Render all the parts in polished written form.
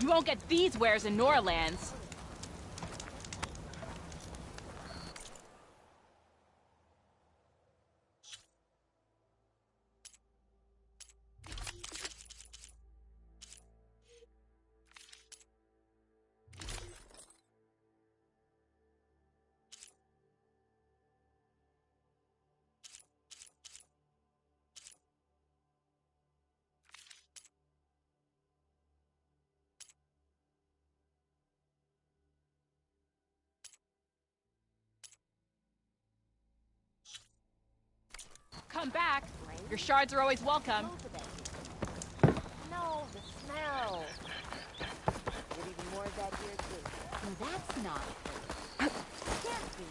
You won't get these wares in Norlands. Come back. Your shards are always welcome. No, the smell. Get even more of that here too. No, that's not. Can't be.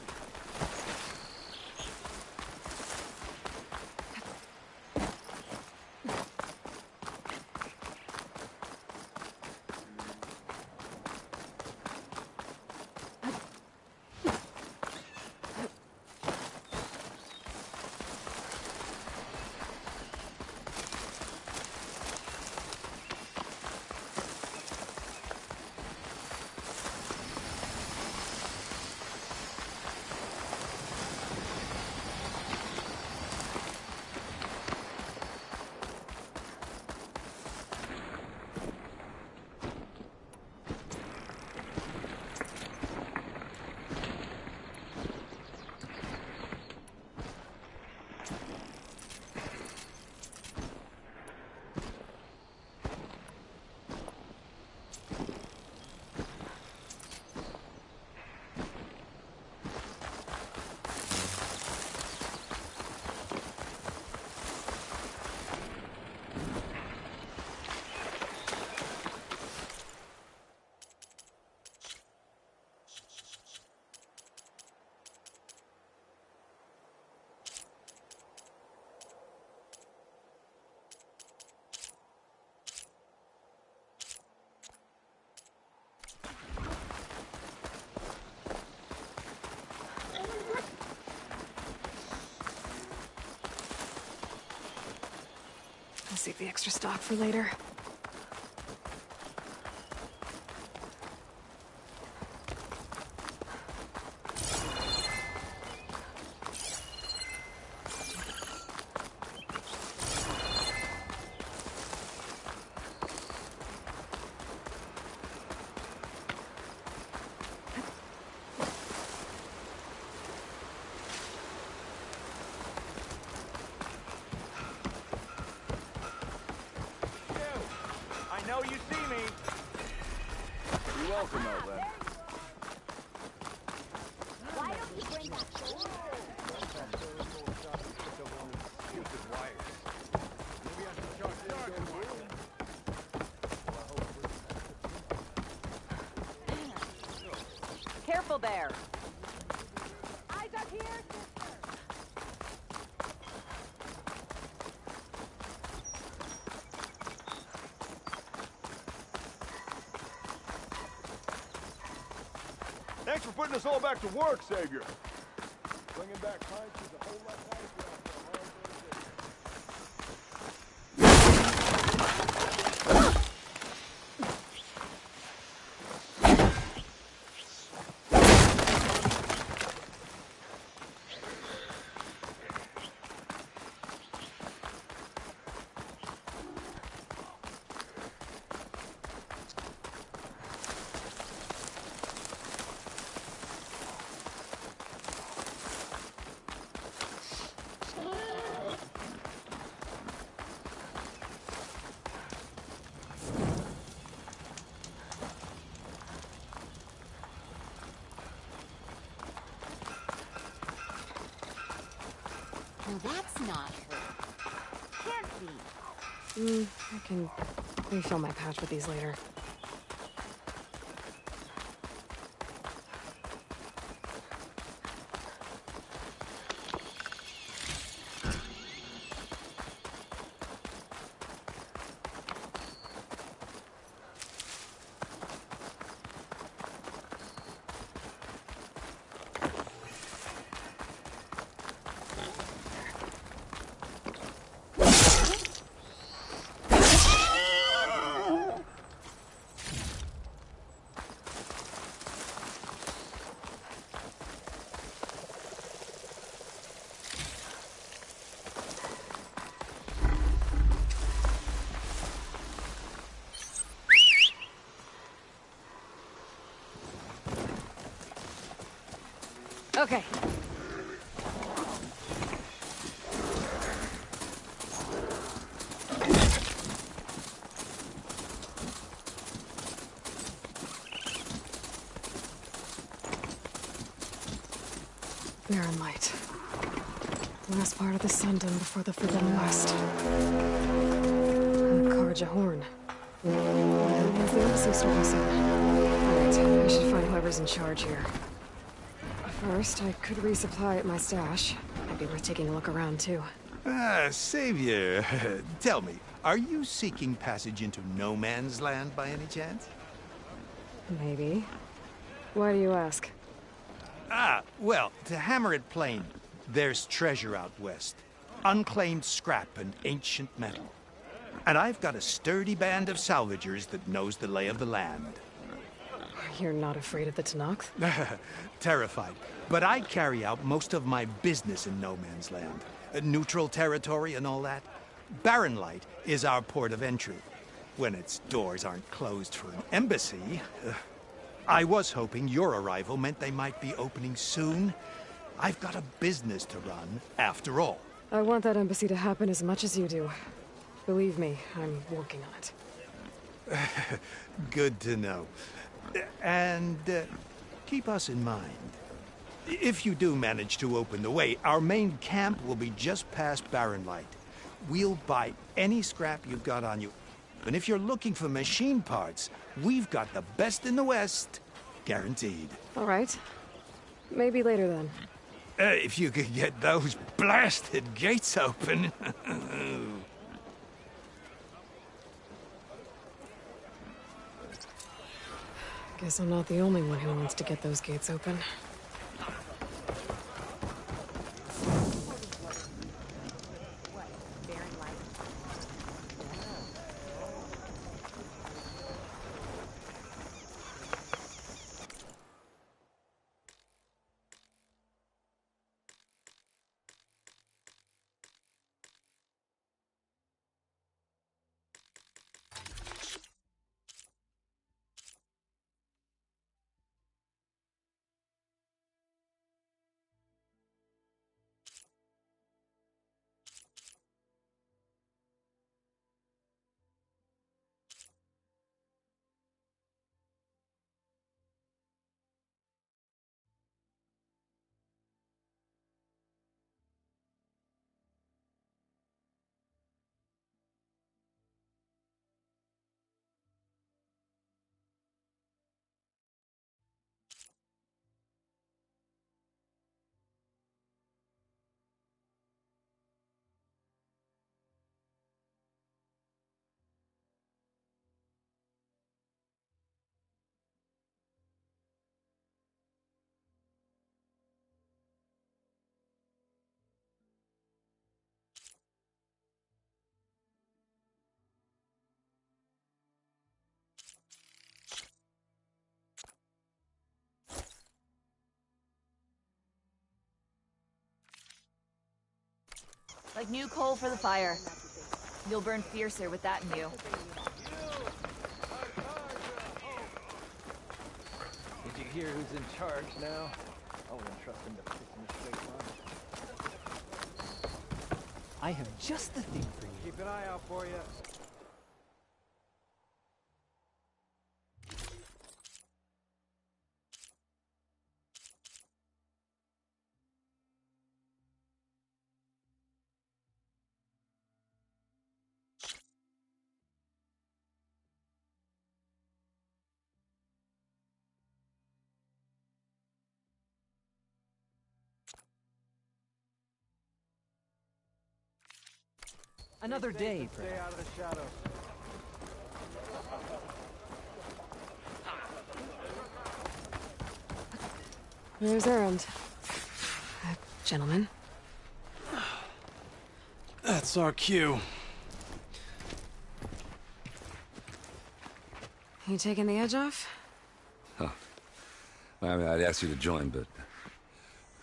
I'll save the extra stock for later. I know you see me. You're welcome, Outland. Why don't you bring that shoulder? Careful there. Eyes up here, sister. Thanks for putting us all back to work, Savior. Bringing back pints is a whole lot nicer after a long No, that's not her. Can't be. I can refill my pouch with these later. Okay. Barren Light. Last part of the Sundom before the Forbidden West. Karja Horn. Where's the embassy store soon? Alright, I should find whoever's in charge here. First, I could resupply at my stash. Might be worth taking a look around, too. Ah, Savior, tell me, are you seeking passage into no man's land by any chance? Maybe. Why do you ask? Ah, well, to hammer it plain, there's treasure out west. Unclaimed scrap and ancient metal. And I've got a sturdy band of salvagers that knows the lay of the land. You're not afraid of the Tenakth? Terrified. But I carry out most of my business in no man's land. Neutral territory and all that. Barren Light is our port of entry. When its doors aren't closed for an embassy. I was hoping your arrival meant they might be opening soon. I've got a business to run, after all. I want that embassy to happen as much as you do. Believe me, I'm working on it. Good to know. And keep us in mind. If you do manage to open the way, our main camp will be just past Barren Light. We'll buy any scrap you've got on you. And if you're looking for machine parts, we've got the best in the West. Guaranteed. All right. Maybe later then. If you could get those blasted gates open. Guess I'm not the only one who wants to get those gates open. Barren Light. Like new coal for the fire. You'll burn fiercer with that in you. Did you hear who's in charge now? I wouldn't trust him to piss in a straight line. I have just the thing for you. Keep an eye out for you. Another day, Stay perhaps. out of the shadows. There's Erend. Gentlemen. That's our cue. You taking the edge off? I mean, I'd ask you to join, but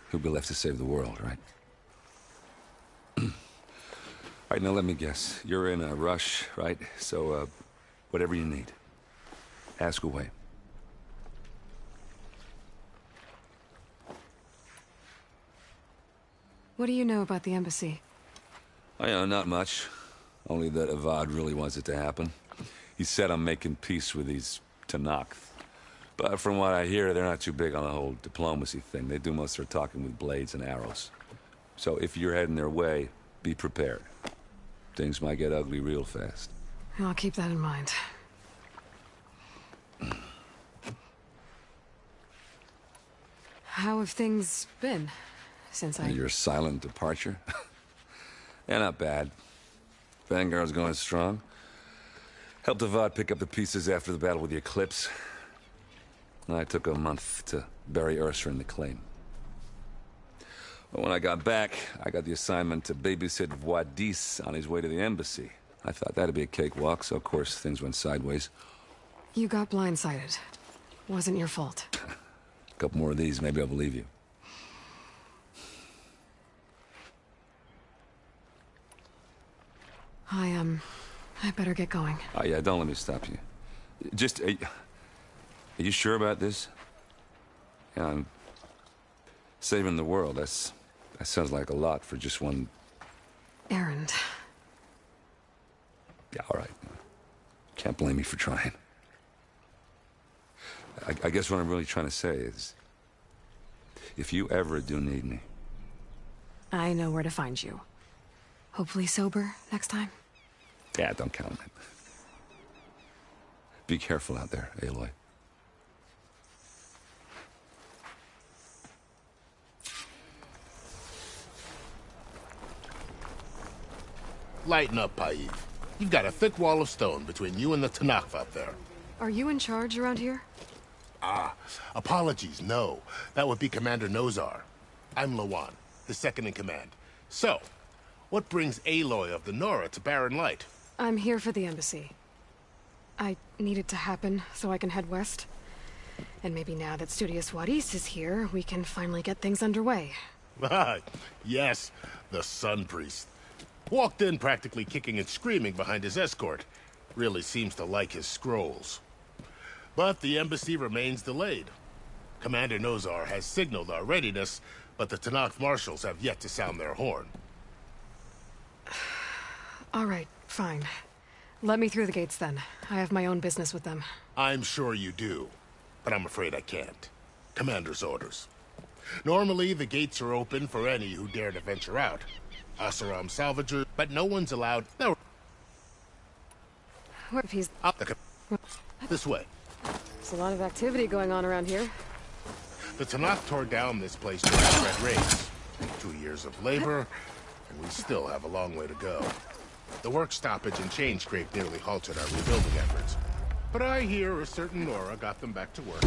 who'd be left to save the world, right? All right, now let me guess. You're in a rush, right? So, whatever you need, ask away. What do you know about the embassy? I know not much. Only that Avad really wants it to happen. He said I'm making peace with these Tenakth. But from what I hear, they're not too big on the whole diplomacy thing. They do most of their talking with blades and arrows. So if you're heading their way, be prepared. Things might get ugly real fast. I'll keep that in mind. How have things been since Your silent departure? Yeah, not bad. Vanguard's going strong. Helped Avad pick up the pieces after the battle with the Eclipse. I took a month to bury Ursa in the claim. But when I got back, I got the assignment to babysit Wadis on his way to the embassy. I thought that'd be a cakewalk, so of course things went sideways. You got blindsided. Wasn't your fault. A couple more of these, maybe I'll believe you. I better get going. Oh, yeah, don't let me stop you. Just, are you sure about this? Yeah, I'm saving the world. That sounds like a lot for just one... Errand. Yeah, all right. Can't blame me for trying. I guess what I'm really trying to say is... if you ever do need me... I know where to find you. Hopefully sober next time. Yeah, don't count on it. Be careful out there, Aloy. Lighten up, Paiv. You've got a thick wall of stone between you and the Tenakth up there. Are you in charge around here? Ah, apologies, no. That would be Commander Nozar. I'm Lawan, his second in command. So, what brings Aloy of the Nora to Barren Light? I'm here for the embassy. I need it to happen so I can head west. And maybe now that Studious Wadis is here, we can finally get things underway. Yes, the Sun Priest. Walked in practically kicking and screaming behind his escort. Really seems to like his scrolls. But the embassy remains delayed. Commander Nozar has signaled our readiness, but the Tenakth marshals have yet to sound their horn. All right, fine. Let me through the gates then. I have my own business with them. I'm sure you do, but I'm afraid I can't. Commander's orders. Normally, the gates are open for any who dare to venture out. Asaram salvagers, but no one's allowed... No. What if he's... Up the... This way. There's a lot of activity going on around here. The Tenakth tore down this place during the Red Raids. 2 years of labor, and we still have a long way to go. The work stoppage and chain scrape nearly halted our rebuilding efforts. But I hear a certain Nora got them back to work.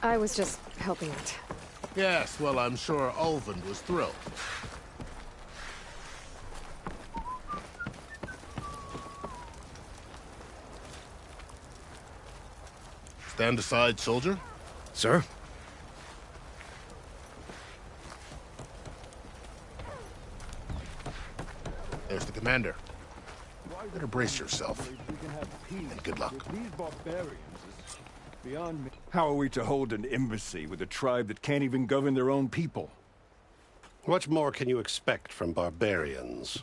I was just helping out. Yes, well, I'm sure Ulvund was thrilled. Stand aside, soldier. Sir? There's the commander. Better brace yourself. And good luck. These barbarians is beyond me. How are we to hold an embassy with a tribe that can't even govern their own people? What more can you expect from barbarians?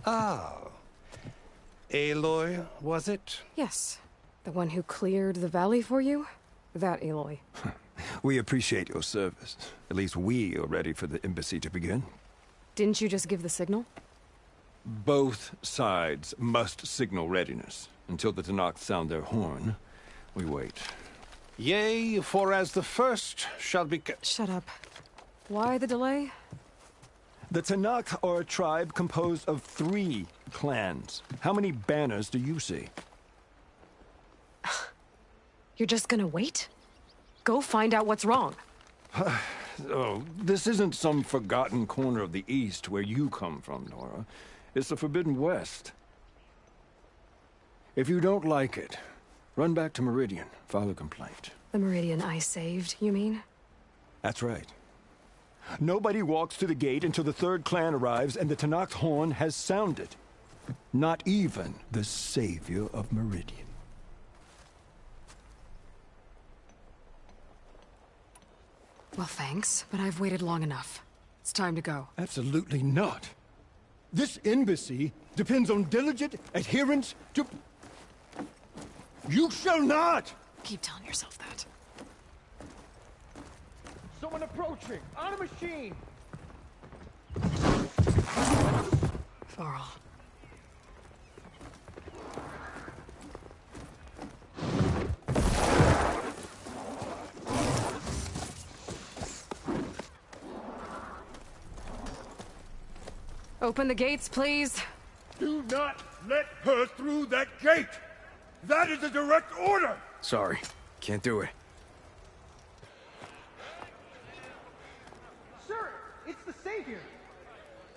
Oh. Aloy, was it? Yes. The one who cleared the valley for you? That Aloy. We appreciate your service. At least we are ready for the embassy to begin. Didn't you just give the signal? Both sides must signal readiness. Until the Tenakth sound their horn, we wait. Yea, for as the first shall be... Shut up. Why the delay? The Tenakth are a tribe composed of 3 clans. How many banners do you see? You're just gonna wait? Go find out what's wrong. Oh, this isn't some forgotten corner of the East where you come from, Nora. It's the Forbidden West. If you don't like it, run back to Meridian, file a complaint. The Meridian I saved, you mean? That's right. Nobody walks to the gate until the 3rd clan arrives and the Tenakth horn has sounded. Not even the savior of Meridian. Well, thanks, but I've waited long enough. It's time to go. Absolutely not. This embassy depends on diligent adherence to... You shall not! Keep telling yourself that. Someone approaching! On a machine! Varl. Open the gates, please. Do not let her through that gate! That is a direct order! Sorry, can't do it. Sir, it's the Savior!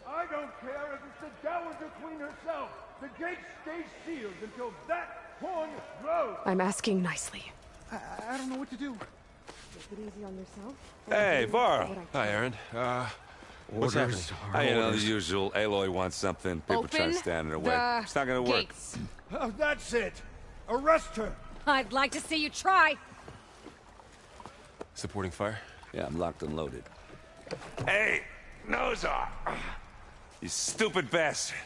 I don't care if it's the Dowager Queen herself! The gate stays sealed until that horn blows! I'm asking nicely. I don't know what to do. Take it easy on yourself. Hey, Varl. Hi, Aaron. What's happening? You know, the usual. Aloy wants something. People try to stand in her way. It's not gonna work. Gates. Oh, that's it! Arrest her! I'd like to see you try. Supporting fire? Yeah, I'm locked and loaded. Hey, Nozar! You stupid bastard.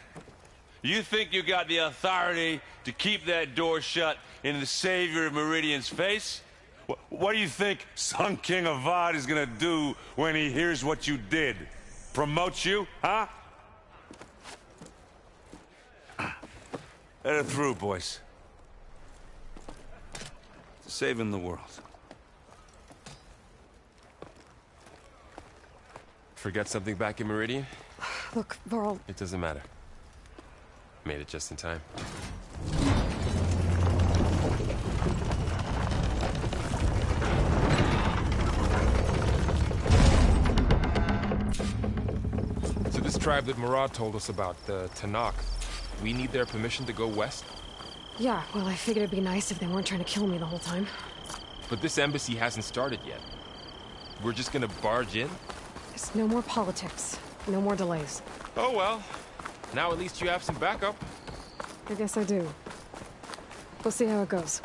You think you got the authority to keep that door shut in the Savior of Meridian's face? What do you think Sun King Avad is gonna do when he hears what you did? Promote you, huh? Let her through, boys. Saving the world. Forget something back in Meridian? Look, Varl. It doesn't matter. Made it just in time. So this tribe that Murad told us about, the Tanakh, we need their permission to go west? Yeah, well, I figured it'd be nice if they weren't trying to kill me the whole time. But this embassy hasn't started yet. We're just gonna barge in? There's no more politics. No more delays. Oh well. Now at least you have some backup. I guess I do. We'll see how it goes.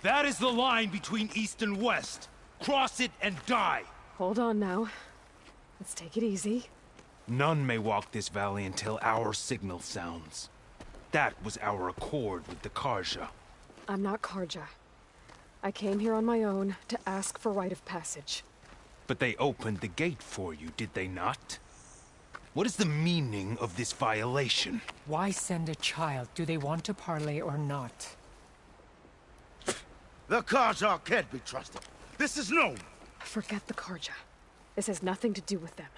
That is the line between East and West. Cross it and die. Hold on now. Let's take it easy. None may walk this valley until our signal sounds. That was our accord with the Karja. I'm not Karja. I came here on my own to ask for rite of passage. But they opened the gate for you, did they not? What is the meaning of this violation? Why send a child? Do they want to parley or not? The Karja can't be trusted. This is known. Forget the Karja. This has nothing to do with them.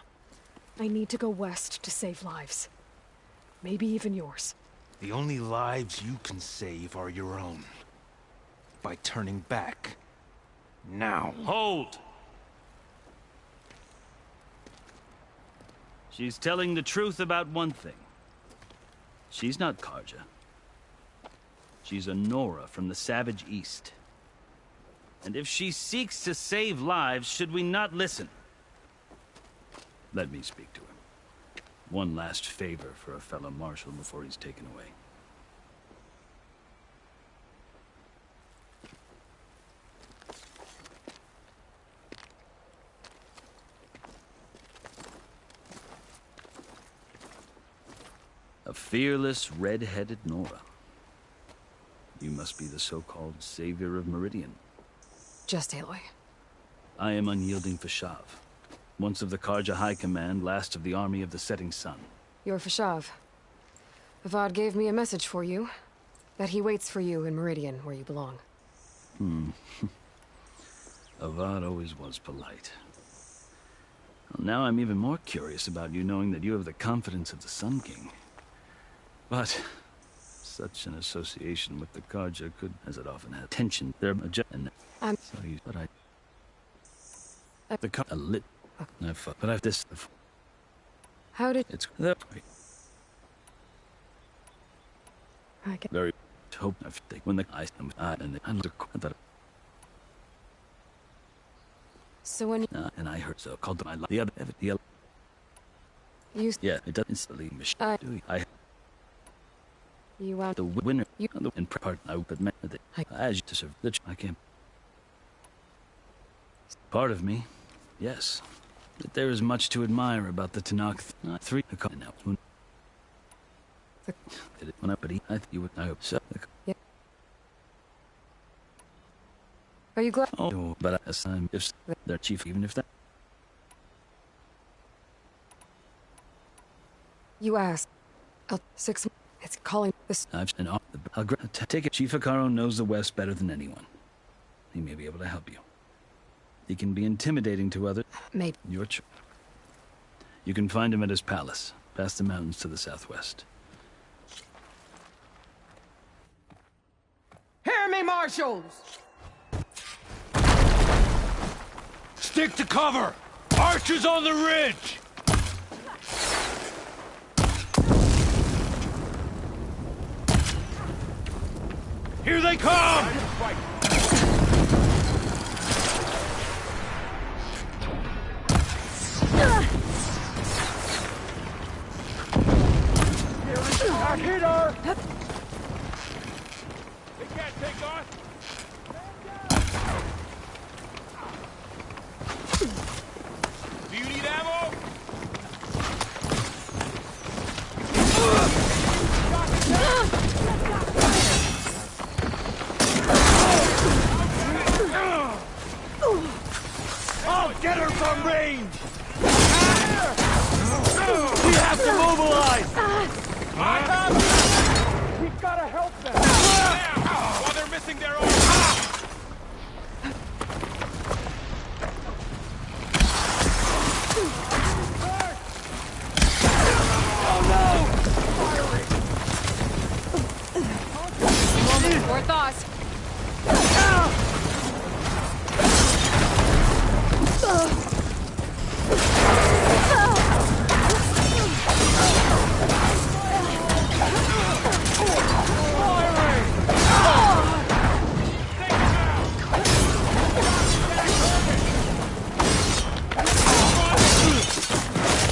I need to go west to save lives. Maybe even yours. The only lives you can save are your own. By turning back. Now. Hold! She's telling the truth about one thing. She's not Karja. She's a Nora from the Savage East. And if she seeks to save lives, should we not listen? Let me speak to him. One last favor for a fellow marshal before he's taken away. A fearless, red-headed Nora. You must be the so-called Savior of Meridian. Just Aloy. I am Unyielding Fashav. Once of the Karja High Command, last of the Army of the Setting Sun. You're Fashav. Avad gave me a message for you. That he waits for you in Meridian, where you belong. Avad always was polite. Well, now I'm even more curious about you knowing that you have the confidence of the Sun King. But such an association with the Karja could, as it often has, tension. They're I'm... So you, but the a lit. But I've this. How did... It's that. I get... Very hope when the ice and the that. So when and I heard so called my the other the other. you Yeah, it doesn't instantly you want the winner you the in part I would admit that as you to serve the I can't. Part of me, yes, that there is much to admire about the Tanakh. Three now. When I you would I hope so. Yeah. Are you glad? Oh, but as time if their chief, even if that. You asked. 6. It's calling this. I've been off the. I'll take it. Chief Hikaru knows the West better than anyone. He may be able to help you. He can be intimidating to others. Maybe. Your choice. You can find him at his palace, past the mountains to the southwest. Hear me, marshals! Stick to cover! Archers on the ridge! Here they come! I hit her! They can't take us! Do you need ammo? I'll get her from range! We have to mobilize! We've got to help them! While they're missing their own... More thoughts.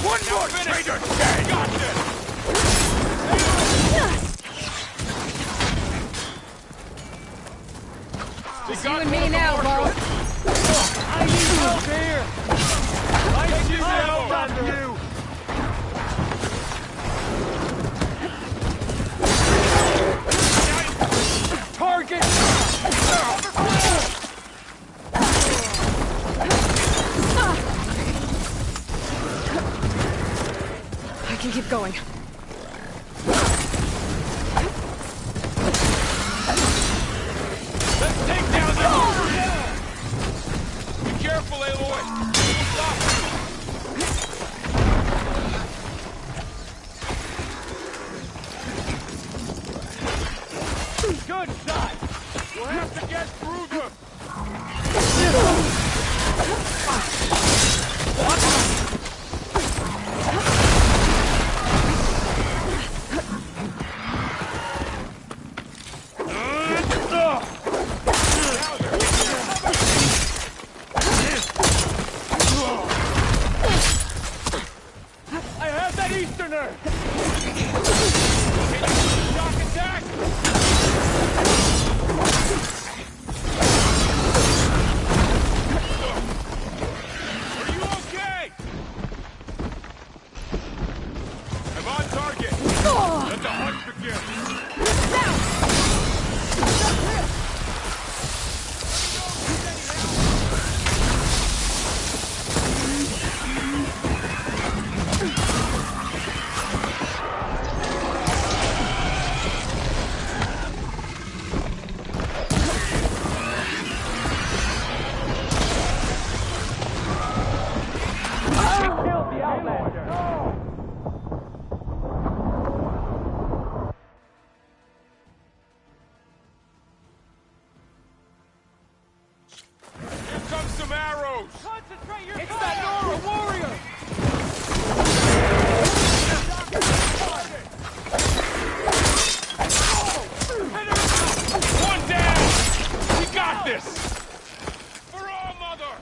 One more traitor! Got this! It's you and me now, Bo. I need help here! I need help on you! Target! I can keep going. Let's take down the... Be careful, Aloy! Stop! Good shot! We'll have to get through them! I have that Easterner! Shock attack! Are you okay? I'm on target! Let the hunt begin! Killed the Outlander! Here comes some arrows! Concentrate your It's that Nora warrior! One down! We got this! For all, Mother!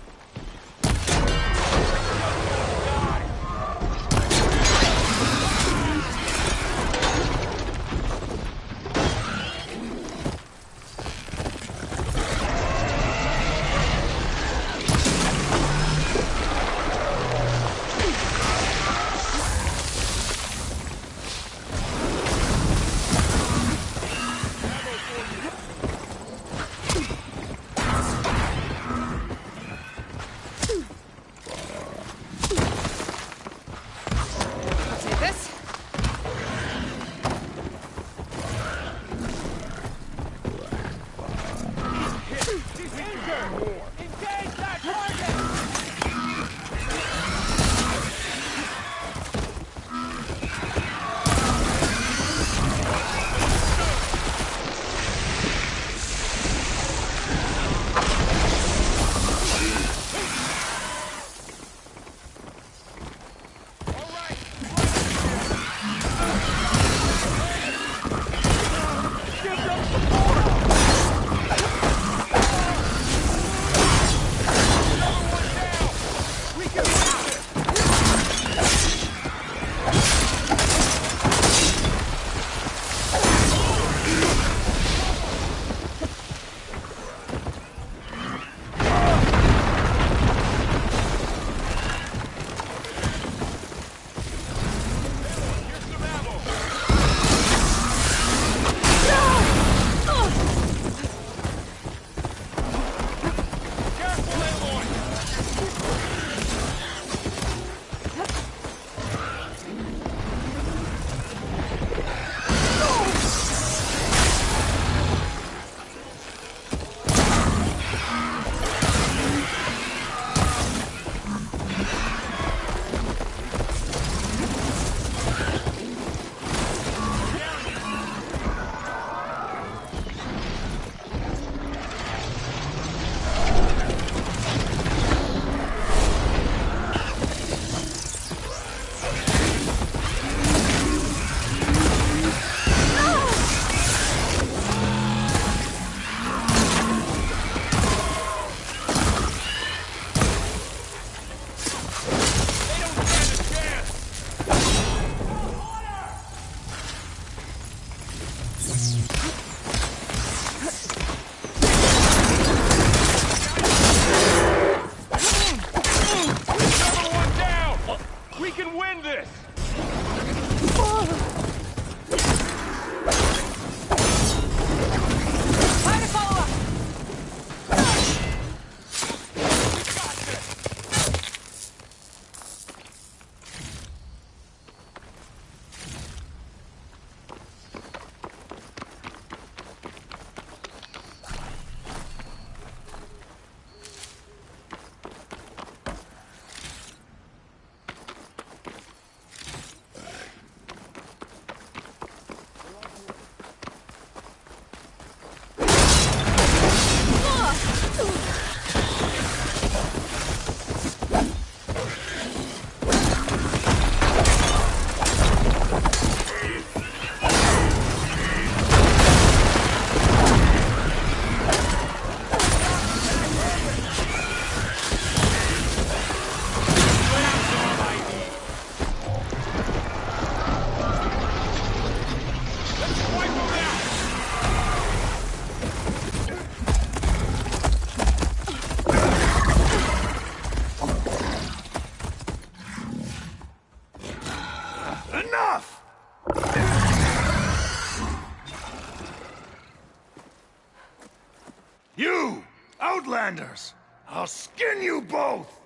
Outlanders! I'll skin you both!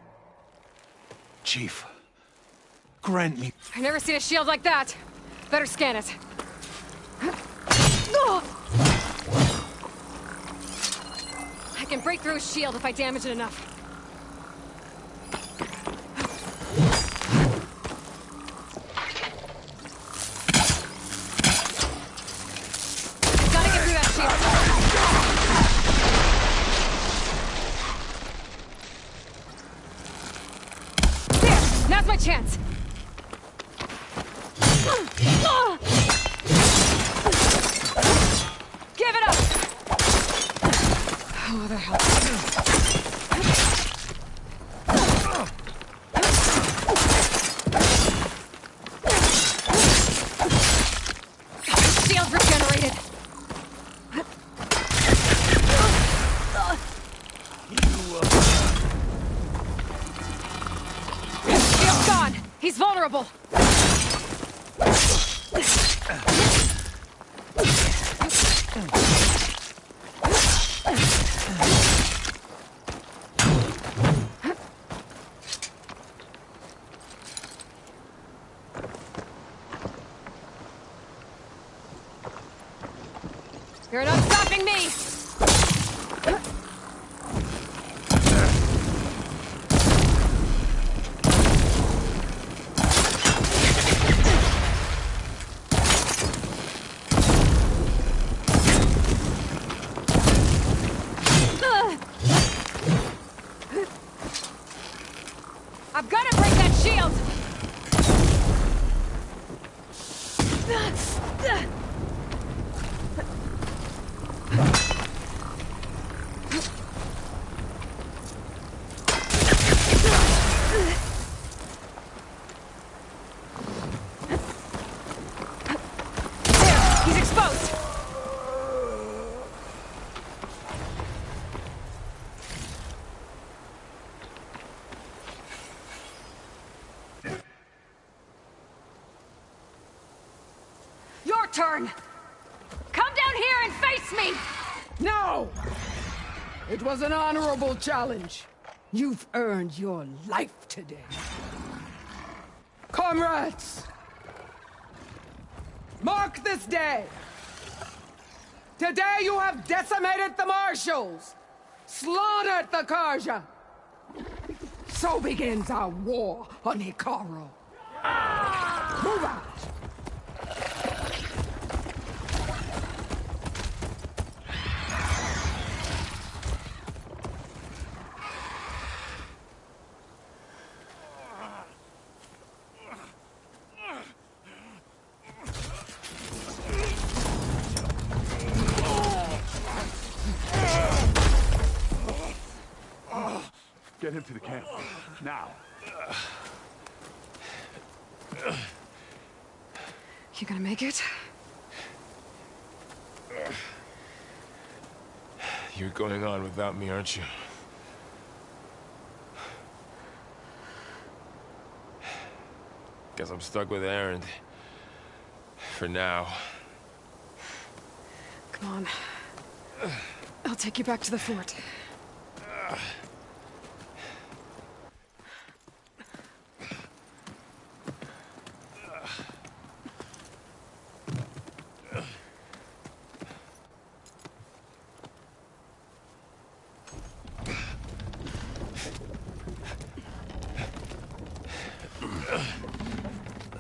Chief, grant me... I've never seen a shield like that. Better scan it. I can break through his shield if I damage it enough. Gotta get through that shield. There! Now's my chance! Give it up! Oh, that helps. Shield regenerated. Shield's gone. He's vulnerable. You're not stopping me! I'm gonna break that shield! There, he's exposed! Your turn! Come down here and face me! No! It was an honorable challenge. You've earned your life today. Comrades! Mark this day! Today you have decimated the Marshals! Slaughtered the Karja! So begins our war on Hikaru. Move out! Get him to the camp. Now. You gonna make it? You're going on without me, aren't you? Guess I'm stuck with Erend. For now. Come on. I'll take you back to the fort.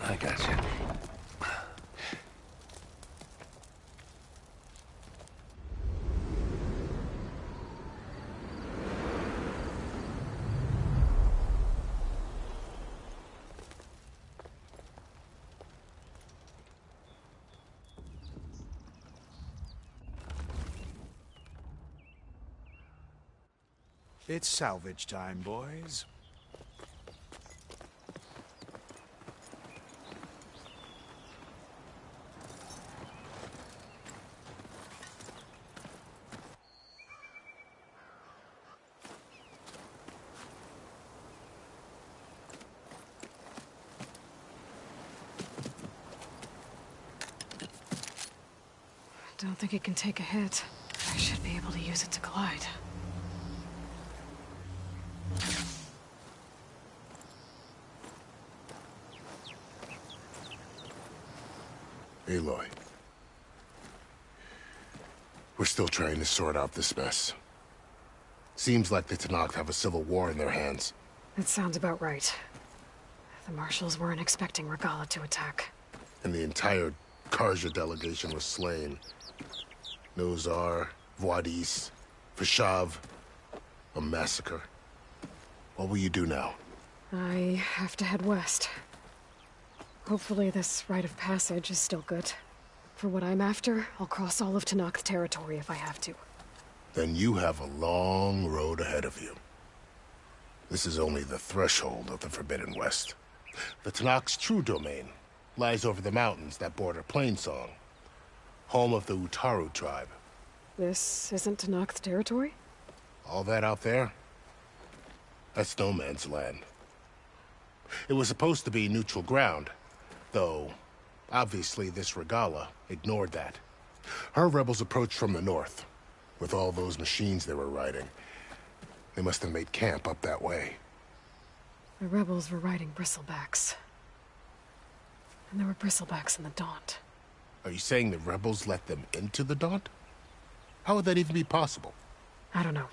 I got you. It's salvage time, boys. Don't think it can take a hit. I should be able to use it to glide. Aloy. We're still trying to sort out this mess. Seems like the Tenakth have a civil war in their hands. That sounds about right. The Marshals weren't expecting Regalla to attack. And the entire Karja delegation was slain. Nozar, Vuadis, Fashav. A massacre. What will you do now? I have to head west. Hopefully this rite of passage is still good. For what I'm after, I'll cross all of Tenakth territory if I have to. Then you have a long road ahead of you. This is only the threshold of the Forbidden West. The Tenakth's true domain lies over the mountains that border Plainsong, home of the Utaru tribe. This isn't Tenakth territory? All that out there? That's no man's land. It was supposed to be neutral ground, though obviously this Regalla ignored that. Her rebels approached from the north, with all those machines they were riding. They must have made camp up that way. The rebels were riding bristlebacks. And there were bristlebacks in the Daunt. Are you saying the rebels let them into the Daunt? How would that even be possible? I don't know.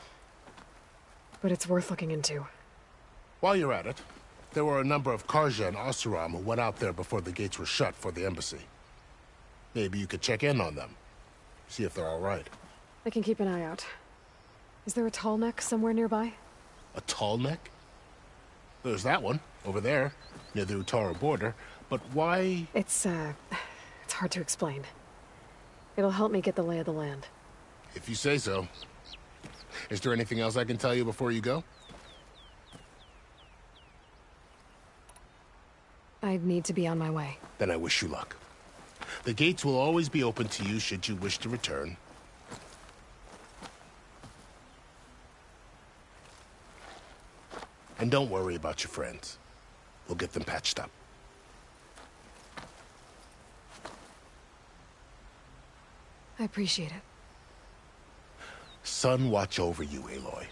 But it's worth looking into. While you're at it, there were a number of Karja and Oseram who went out there before the gates were shut for the embassy. Maybe you could check in on them. See if they're all right. I can keep an eye out. Is there a tall neck somewhere nearby? A tall neck? There's that one, over there, near the Utaru border. But why? It's hard to explain. It'll help me get the lay of the land. If you say so. Is there anything else I can tell you before you go? I need to be on my way. Then I wish you luck. The gates will always be open to you should you wish to return. And don't worry about your friends. We'll get them patched up. I appreciate it. Sun watch over you, Aloy.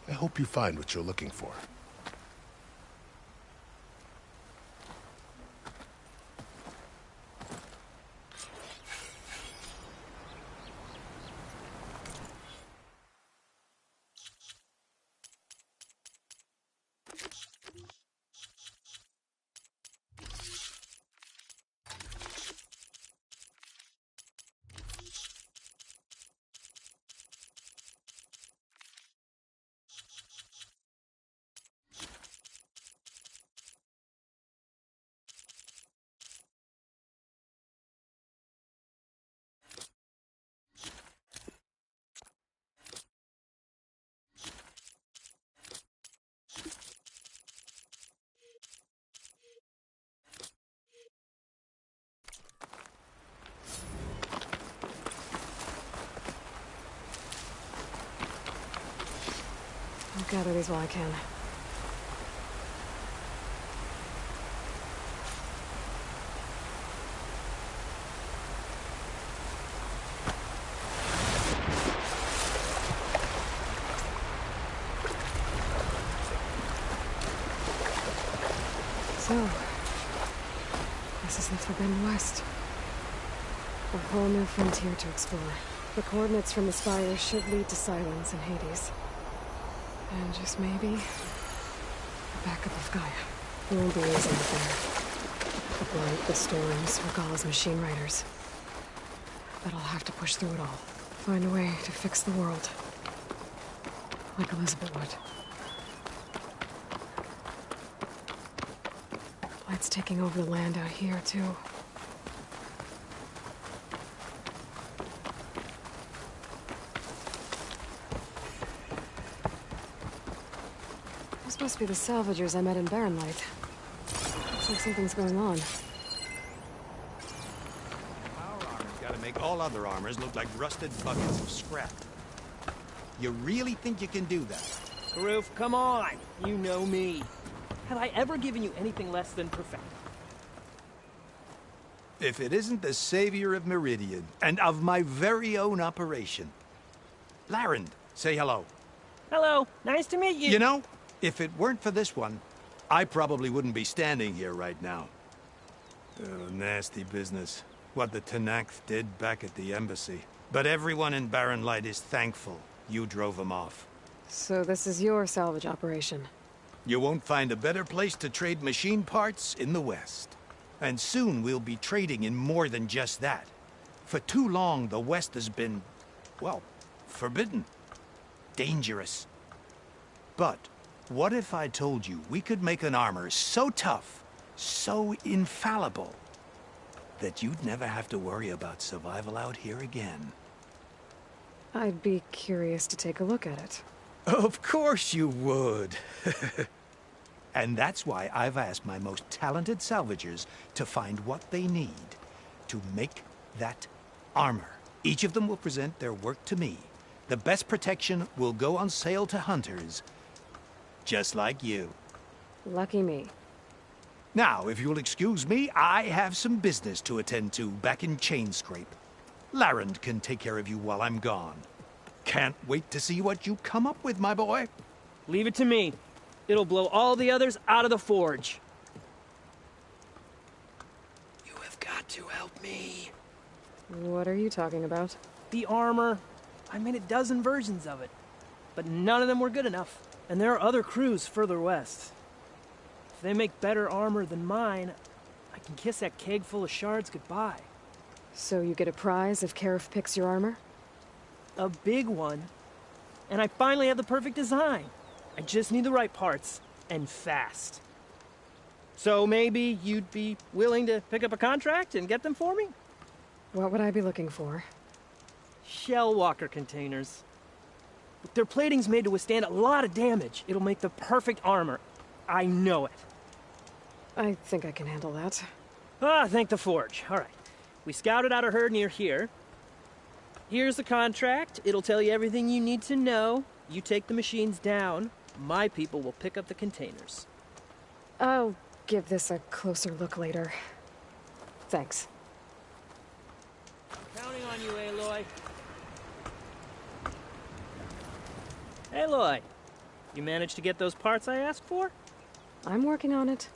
I hope you find what you're looking for. I'll gather these while I can. So, this is the Forbidden West. A whole new frontier to explore. The coordinates from the spire should lead to Silence and Hades. And just maybe, the backup of Gaia. It won't be easy out there. The blight, the storms, Regalla's machine riders. But I'll have to push through it all. Find a way to fix the world. Like Elizabeth would. Blight's taking over the land out here, too. Those must be the salvagers I met in Barrenlight. Looks like something's going on. Our armor's gotta make all other armors look like rusted buckets of scrap. You really think you can do that? Karuf, come on! You know me. Have I ever given you anything less than perfect? If it isn't the savior of Meridian, and of my very own operation. Larend, say hello. Hello, nice to meet you. You know, if it weren't for this one, I probably wouldn't be standing here right now. Oh, nasty business. What the Tenakth did back at the embassy. But everyone in Barren Light is thankful you drove them off. So this is your salvage operation? You won't find a better place to trade machine parts in the West. And soon we'll be trading in more than just that. For too long, the West has been, well, forbidden. Dangerous. But what if I told you we could make an armor so tough, so infallible, that you'd never have to worry about survival out here again? I'd be curious to take a look at it. Of course you would. And that's why I've asked my most talented salvagers to find what they need to make that armor. Each of them will present their work to me. The best protection will go on sale to hunters, just like you. Lucky me. Now, if you'll excuse me, I have some business to attend to back in Chainscrape. Larend can take care of you while I'm gone. Can't wait to see what you come up with, my boy. Leave it to me. It'll blow all the others out of the forge. You have got to help me. What are you talking about? The armor. I made a dozen versions of it, but none of them were good enough. And there are other crews further west. If they make better armor than mine, I can kiss that keg full of shards goodbye. So you get a prize if Karif picks your armor? A big one. And I finally have the perfect design. I just need the right parts, and fast. So maybe you'd be willing to pick up a contract and get them for me? What would I be looking for? Shell walker containers. Their plating's made to withstand a lot of damage. It'll make the perfect armor. I know it. I think I can handle that. Ah, thank the forge. All right. We scouted out a herd near here. Here's the contract. It'll tell you everything you need to know. You take the machines down. My people will pick up the containers. I'll give this a closer look later. Thanks. Counting on you, Aloy. Aloy, you managed to get those parts I asked for? I'm working on it.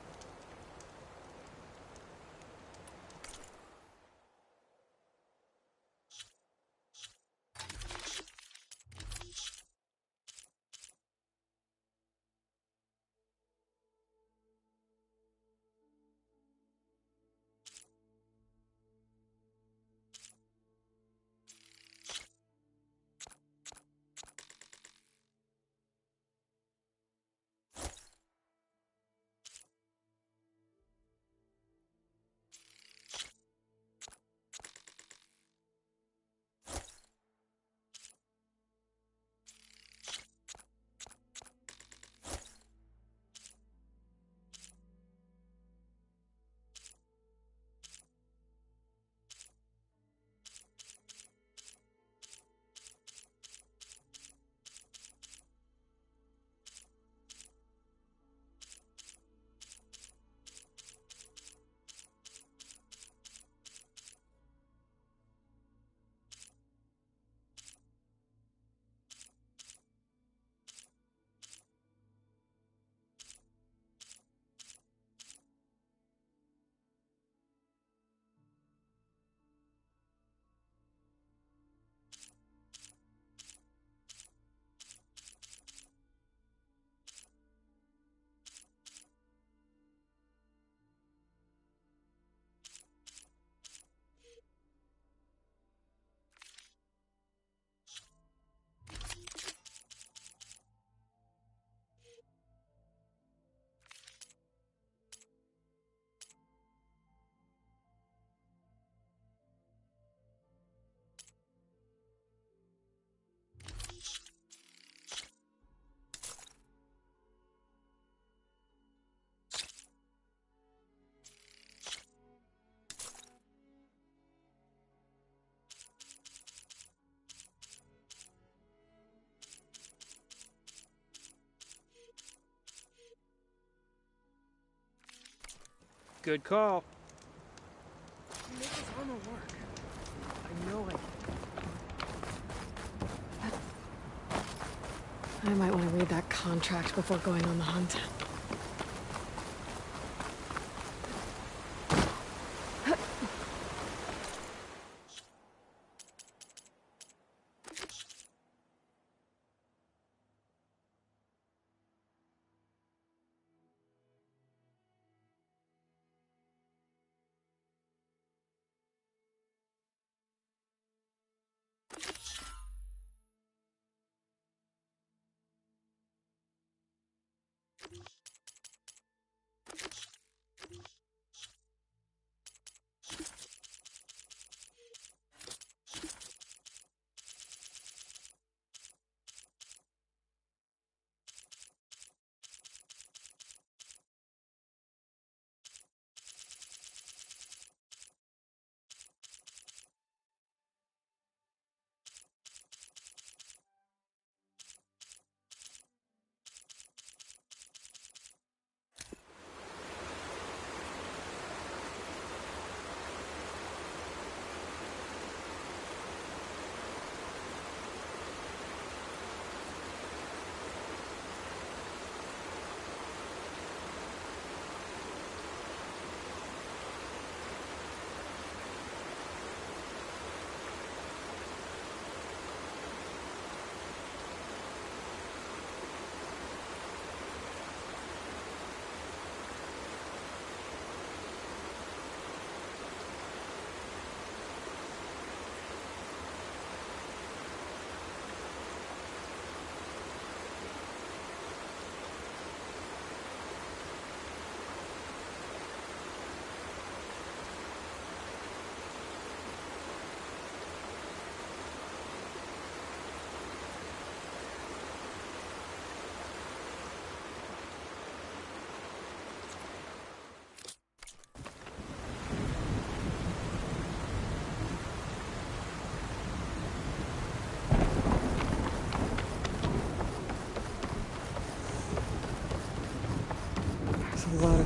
Good call. Make this armor work. I know I I might want to read that contract before going on the hunt.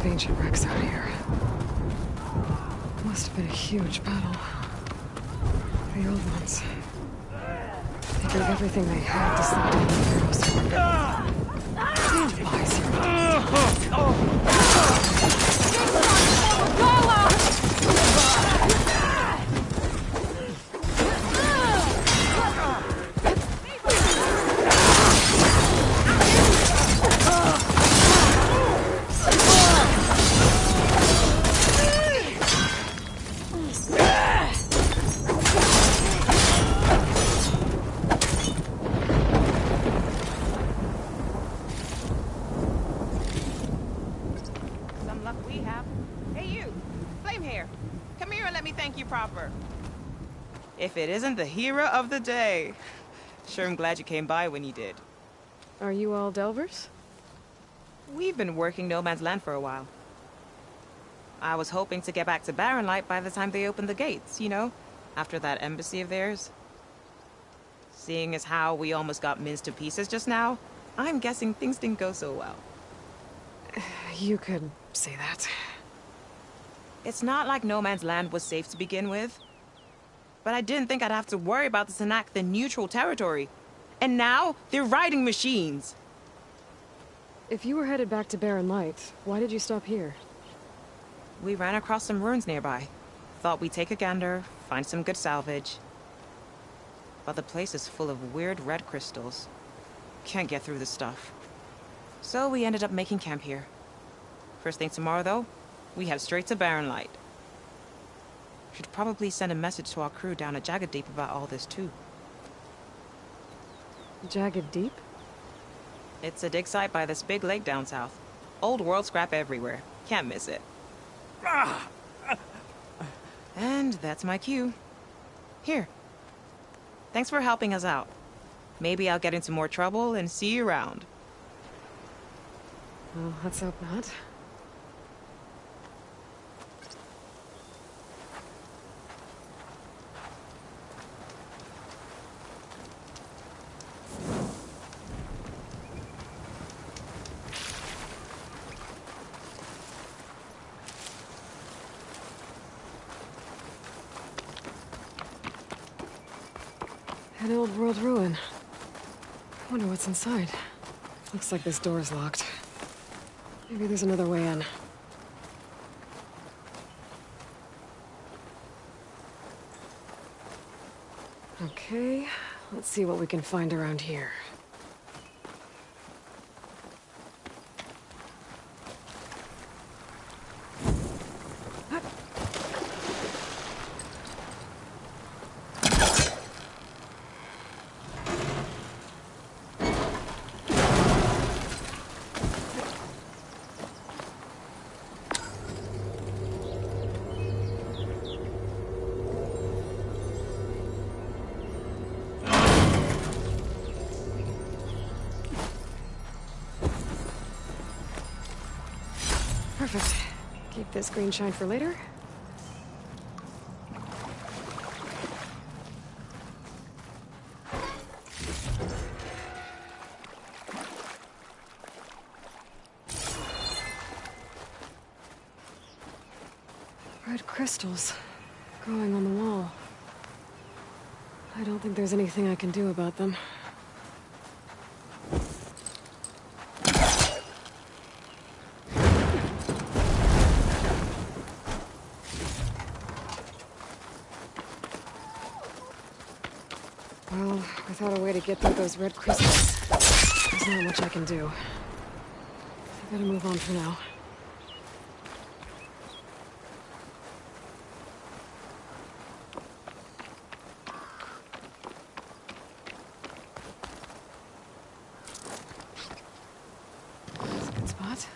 of ancient wrecks out here. Must have been a huge battle. The old ones. They gave everything they had to slow down the Pharaoh's horde. Who buys Some luck we have. Hey you, Flame Hair, come here and let me thank you proper. If it isn't the hero of the day. Sure am glad you came by when you did. Are you all Delvers? We've been working No Man's Land for a while. I was hoping to get back to Barren Light by the time they opened the gates, you know? After that embassy of theirs. Seeing as how we almost got minced to pieces just now, I'm guessing things didn't go so well. You could say that. It's not like No Man's Land was safe to begin with. But I didn't think I'd have to worry about the Tenakth in neutral territory. And now, they're riding machines. If you were headed back to Barren Light, why did you stop here? We ran across some ruins nearby. Thought we'd take a gander, find some good salvage. But the place is full of weird red crystals. Can't get through the stuff. So we ended up making camp here. First thing tomorrow, though, we head straight to Barren Light. Should probably send a message to our crew down at Jagged Deep about all this, too. Jagged Deep? It's a dig site by this big lake down south. Old world scrap everywhere. Can't miss it. And that's my cue. Here. Thanks for helping us out. Maybe I'll get into more trouble and see you around. Well, let's hope not. An old world ruin. Wonder what's inside. Looks like this door's locked. Maybe there's another way in. Okay, let's see what we can find around here. Perfect. Keep this green shine for later. Red crystals growing on the wall. I don't think there's anything I can do about them. Well, without a way to get through those red crystals, there's not much I can do. I gotta move on for now. That's a good spot.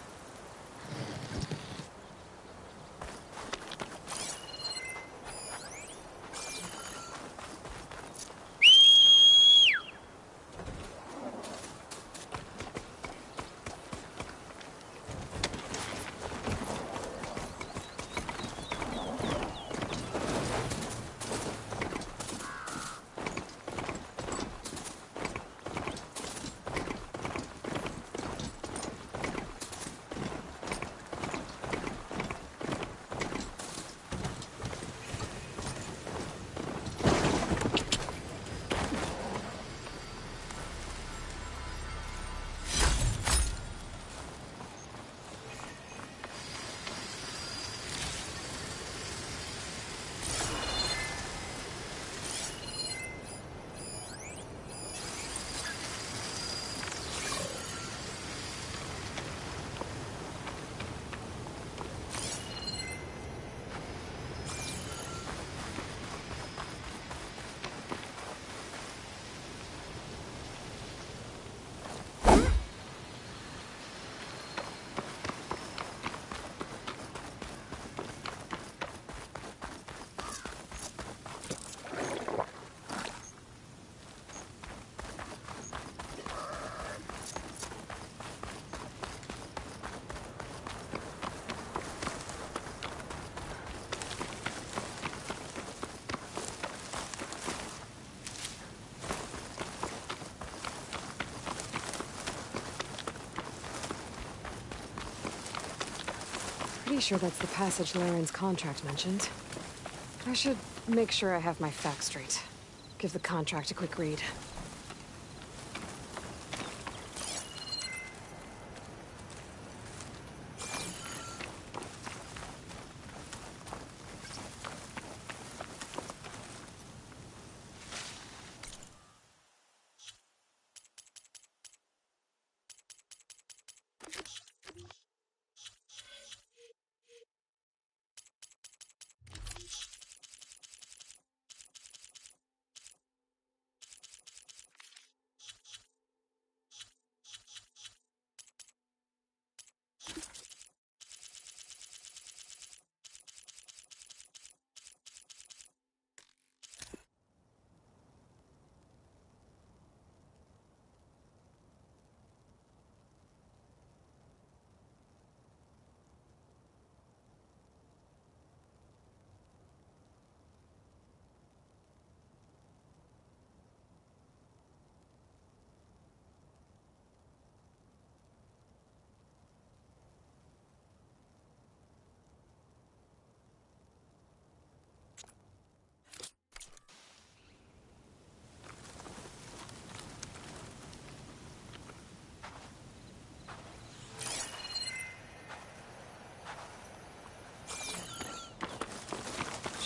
pretty sure that's the passage Laren's contract mentioned. I should make sure I have my facts straight. Give the contract a quick read.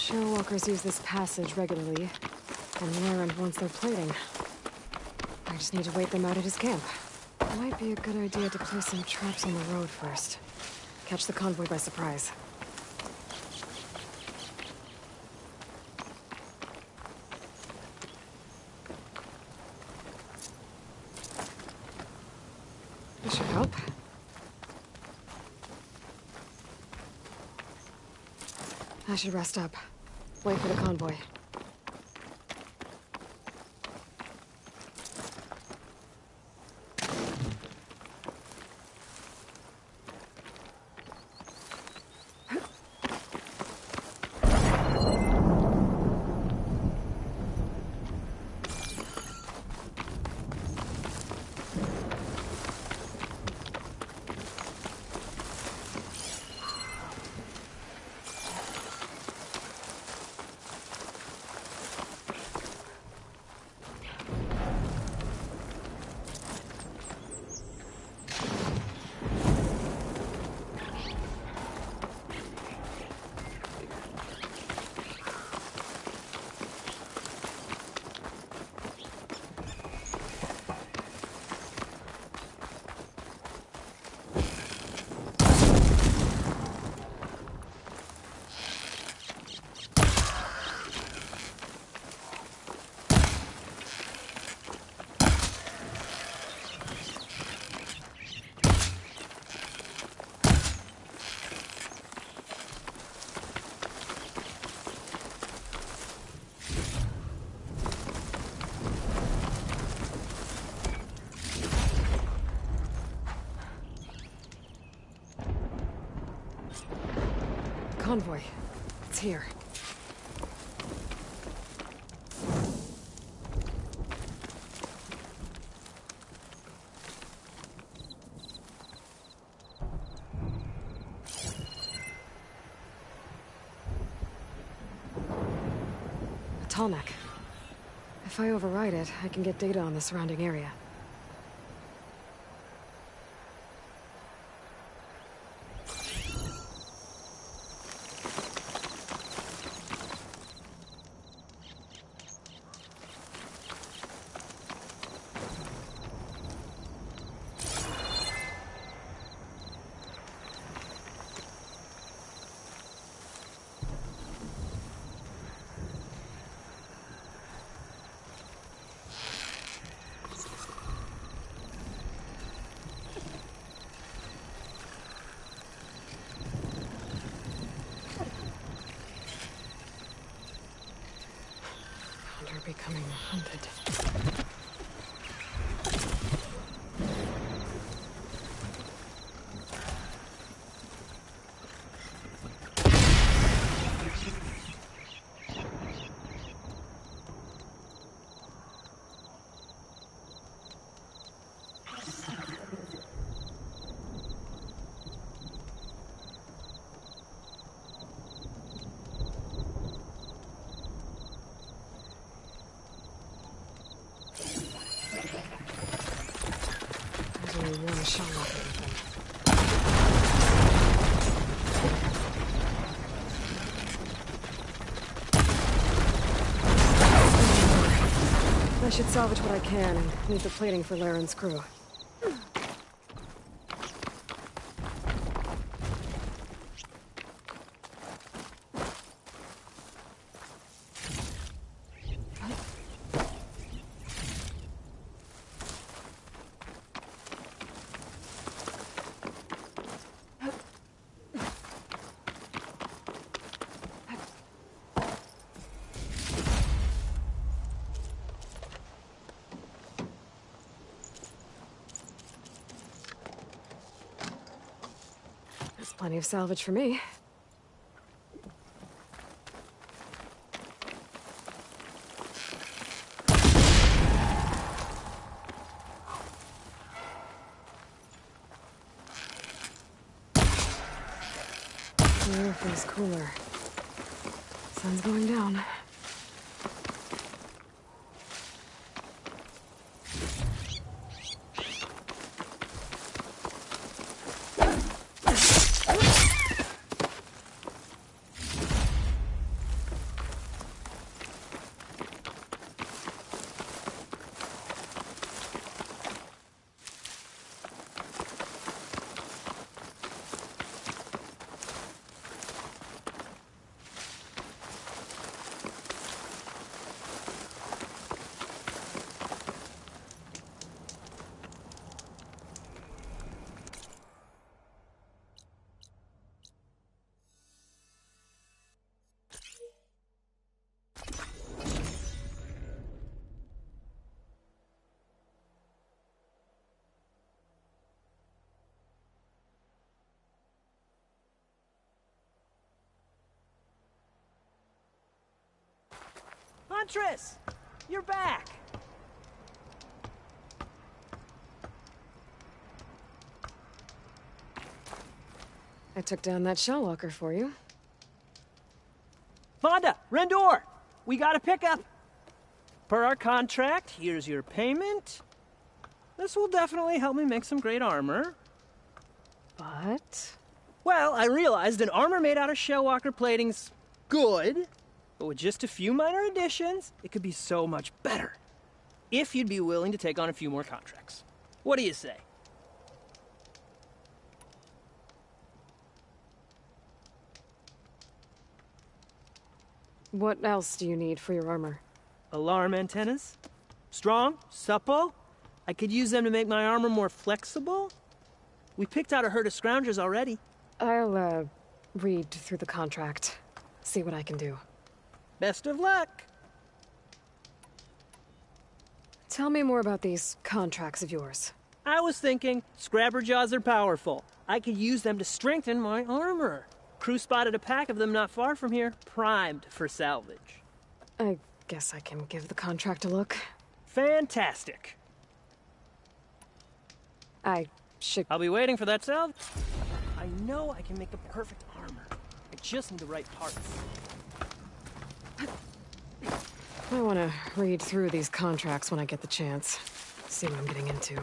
Shellwalkers use this passage regularly, and Laren wants their plating. I just need to wait them out at his camp. Might be a good idea to place some traps on the road first. Catch the convoy by surprise. This should help. I should rest up. Wait for the convoy. Convoy. It's here. A Tallneck. If I override it, I can get data on the surrounding area. Becoming hunted. There's only one shell locker with them. I should salvage what I can and leave the plating for Laren's crew. There's plenty of salvage for me. The air feels cooler. Sun's going down. Huntress! You're back! I took down that shell locker for you. Vonda! Rendor! We got a pickup! Per our contract, here's your payment. This will definitely help me make some great armor. But? Well, I realized an armor made out of shellwalker plating's good, but with just a few minor additions, it could be so much better. If you'd be willing to take on a few more contracts. What do you say? What else do you need for your armor? Alarm antennas? Strong? Supple? I could use them to make my armor more flexible? We picked out a herd of scroungers already. I'll, read through the contract. See what I can do. Best of luck! Tell me more about these contracts of yours. I was thinking, Scrabber Jaws are powerful. I could use them to strengthen my armor. Crew spotted a pack of them not far from here, primed for salvage. I guess I can give the contract a look. Fantastic. I'll be waiting for that salvage. I know I can make the perfect armor. I just need the right parts. I want to read through these contracts when I get the chance. See what I'm getting into.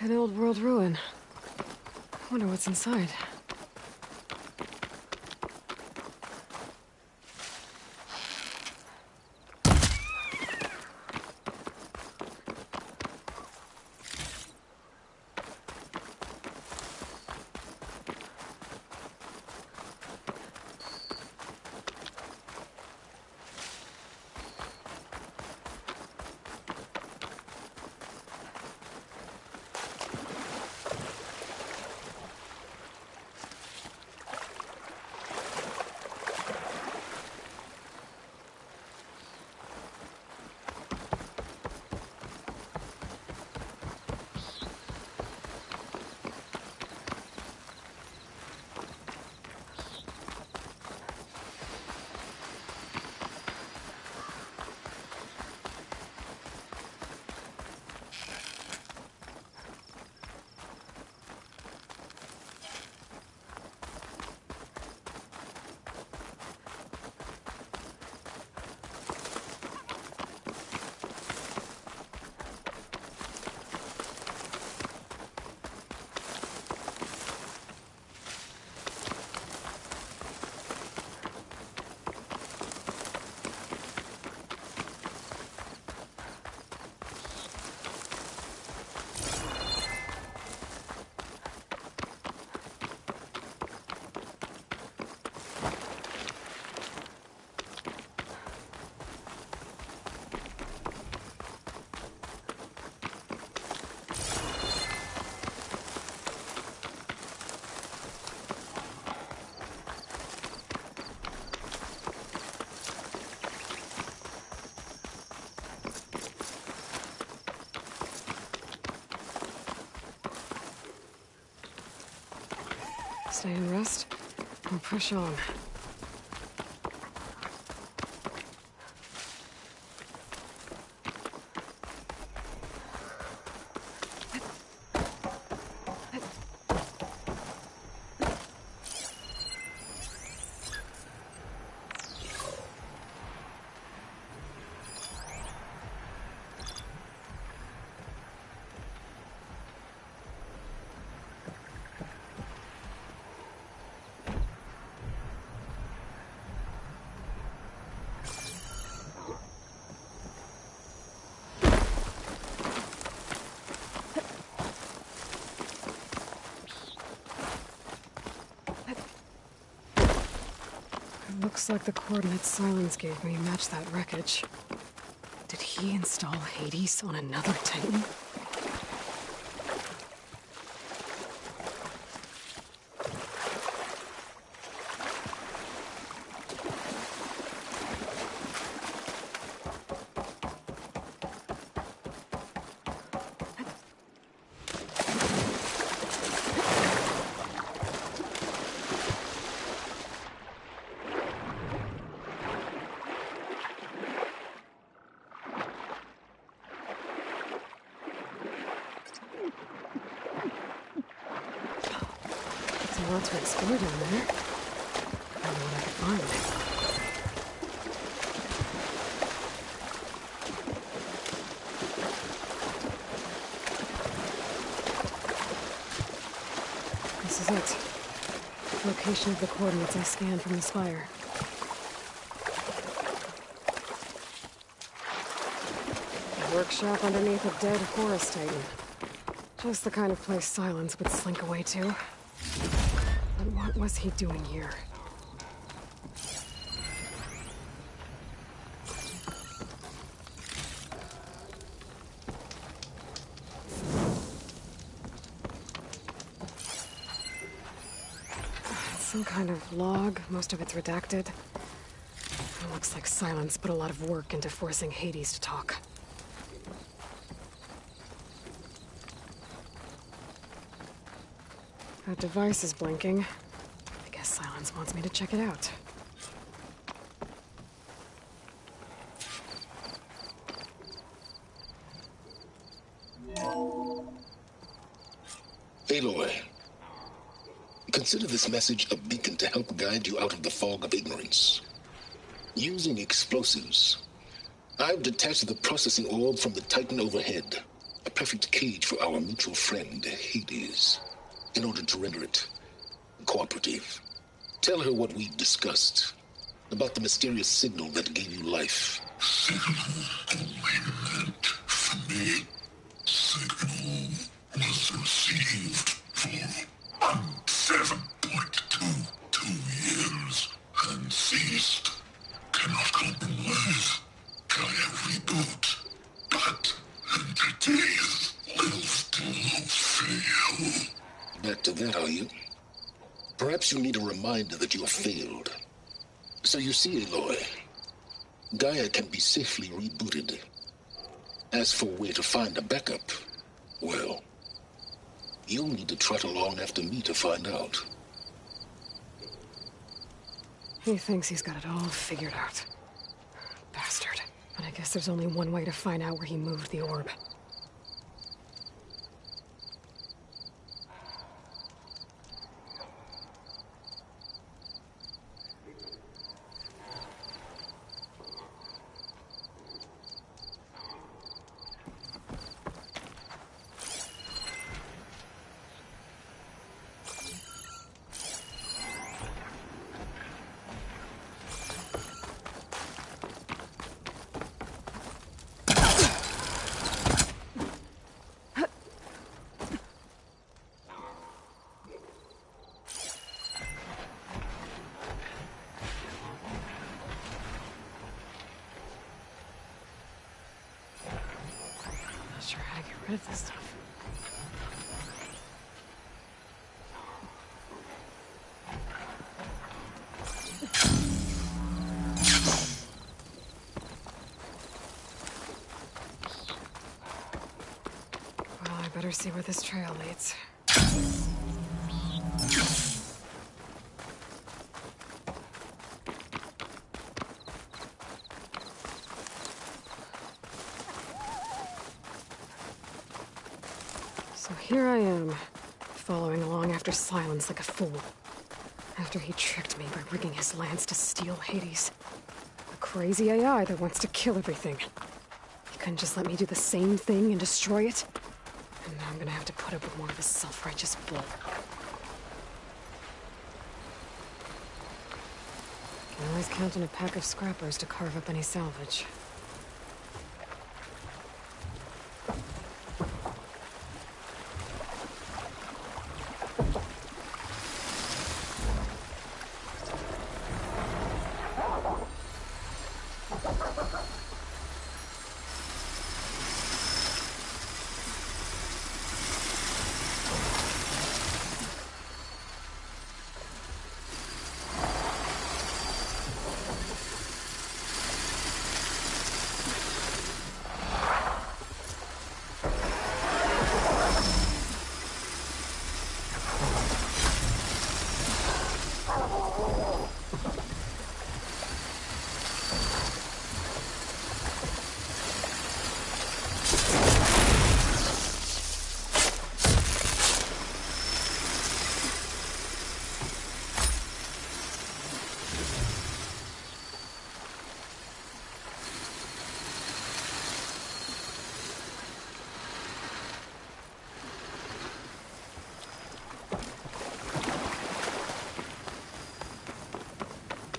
An old world ruin. Wonder what's inside. Stay and rest, and push on. Looks like the coordinates Silence gave me match that wreckage. Did he install Hades on another Titan? A lot to explore down there. I don't know what I could find. This is it. Location of the coordinates I scanned from the spire. A workshop underneath a dead forest titan. Just the kind of place Silence would slink away to. But what was he doing here? Some kind of log, most of it's redacted. It looks like Silence put a lot of work into forcing Hades to talk. That device is blinking. I guess Silence wants me to check it out. Aloy, consider this message a beacon to help guide you out of the fog of ignorance. Using explosives, I've detached the processing orb from the Titan overhead. A perfect cage for our mutual friend, Hades. In order to render it cooperative, tell her what we've discussed about the mysterious signal that gave you life. Signal only meant for me. Signal was received for 7.22 years and ceased. Cannot compromise. Gaia reboot. But entities will still fail. Back to that, are you? Perhaps you need a reminder that you have failed. So you see, Aloy, Gaia can be safely rebooted. As for where to find a backup, well, you'll need to trot along after me to find out. He thinks he's got it all figured out. Bastard. But I guess there's only one way to find out where he moved the orb. Sure how to get rid of this stuff. Well, I better see where this trail leads. So here I am, following along after Silence like a fool. After he tricked me by rigging his lance to steal Hades. A crazy AI that wants to kill everything. He couldn't just let me do the same thing and destroy it? And now I'm gonna have to put up with more of his self-righteous bull. Can always count on a pack of scrappers to carve up any salvage.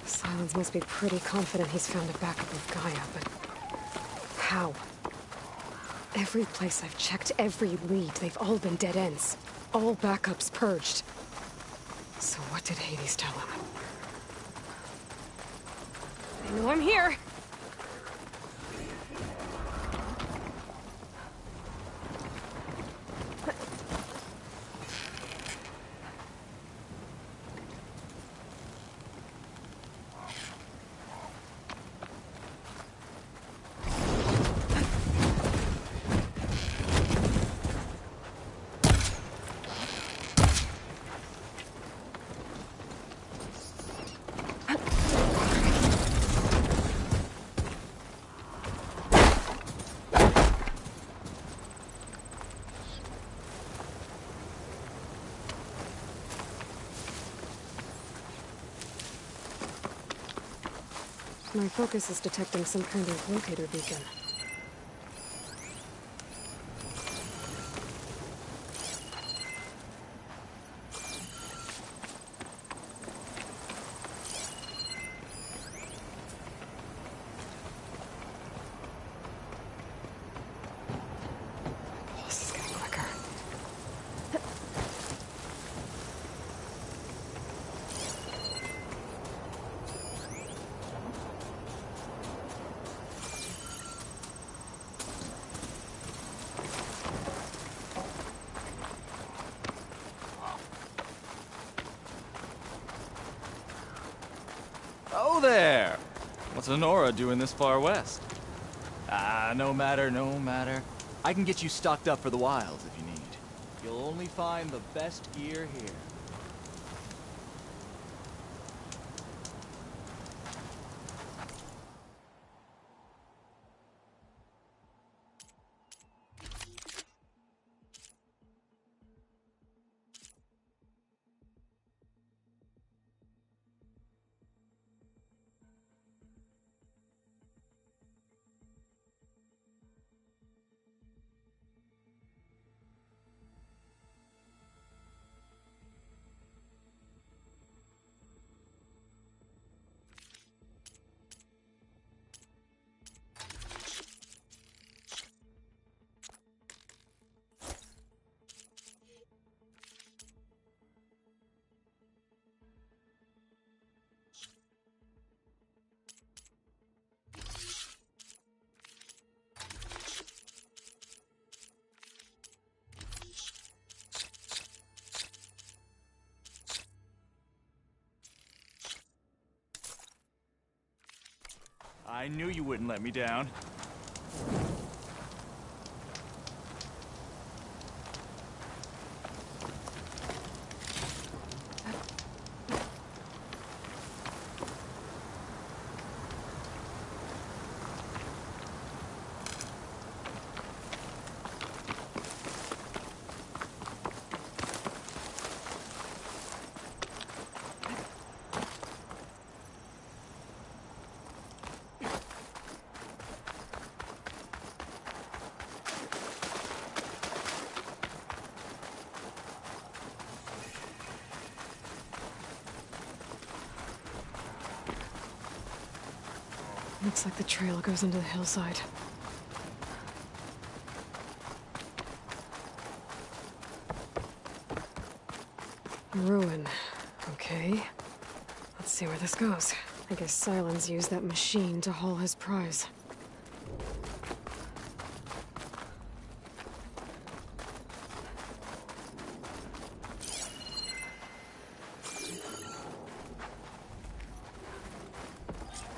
Silence must be pretty confident he's found a backup of Gaia, but how? Every place I've checked, every lead, they've all been dead ends. All backups purged. So what did Hades tell him? I know I'm here! My focus is detecting some kind of locator beacon. What's Honora doing this far west? Ah, no matter, no matter. I can get you stocked up for the wilds if you need. You'll only find the best gear here. I knew you wouldn't let me down. Looks like the trail goes into the hillside. Ruin. Okay. Let's see where this goes. I guess Silence used that machine to haul his prize.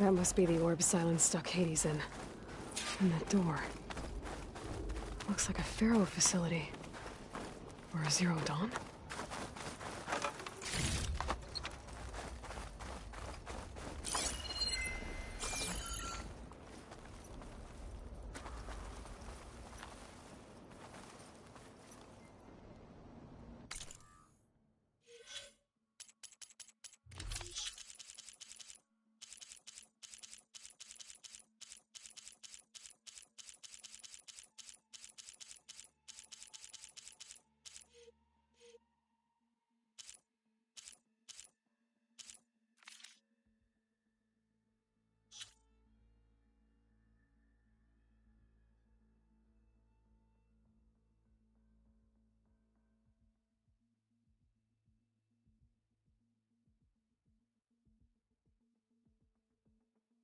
That must be the orb Silence stuck Hades in. And that door. Looks like a Pharaoh facility. Or a Zero Dawn?